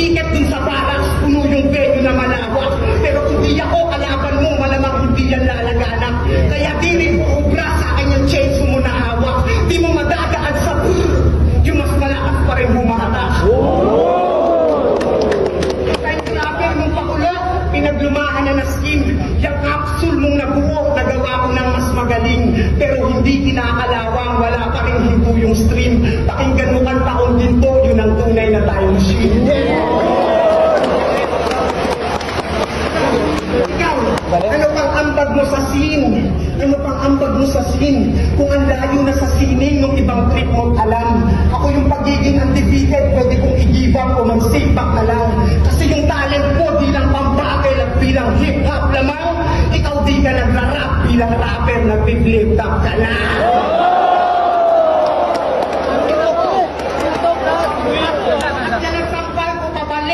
ticket dun sa barracks, puno yung venue na malawak. Pero kung di ako kalaban mo, malamang hindi yan lalaganap. Kaya di rin ubra sa akin yung chainsaw mo na hawak. Di mo madadaan sa yung mas malakas pa rin humatak. Kahit rapper mong pakulo, pinaglumahan na skin. Yung capsule mong nabuo, nagawa ko ng mas magaling. Pero hindi kinakalawang, wala pa rin hinto yung stream. Pakinggan mo kan taon din to, yun ang tunay na time machine. Ikaw, ano pang ambag mo sa scene? Ano pang ambag mo sa scene? Kung ang layo na sa sining nung ibang trip mo alam. Ako yung pagiging undefeated, pwede kong i-give up o mag-stay back na lang. Kasi yung talent ko, di lang pambakil at bilang hip-hop lamang. Ikaw di ka nagra-rap, bilang rapper, nag-flip top ka na.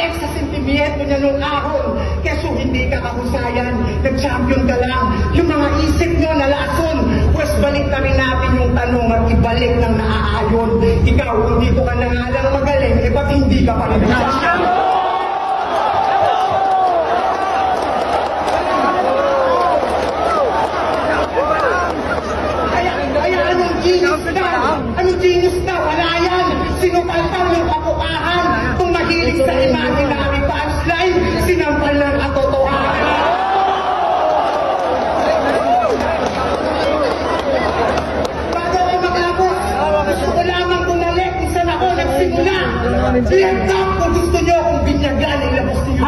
Sa sentimiento niya nung ahon, keso hindi ka kahusayan, nag-champion ka lang. Yung mga isip nyo na lason, pues balik na rin natin yung tanong at ibalik ng naaayon. Ikaw, hindi ko ka na nga lang magaling, eh ba't hindi ka pa rin nag-champion? Kaya anong genius na? Anong genius na? Wala yan! Sinupaltan yung kapukahan. Kung mahilig sa imaginary punchline, sinampal ng katotohanan. Bago ako magabot, gusto ko lamang bumalik kung saan ako nagsimula. Lift up kung gusto nyo kung binyagan, ilabos niyo.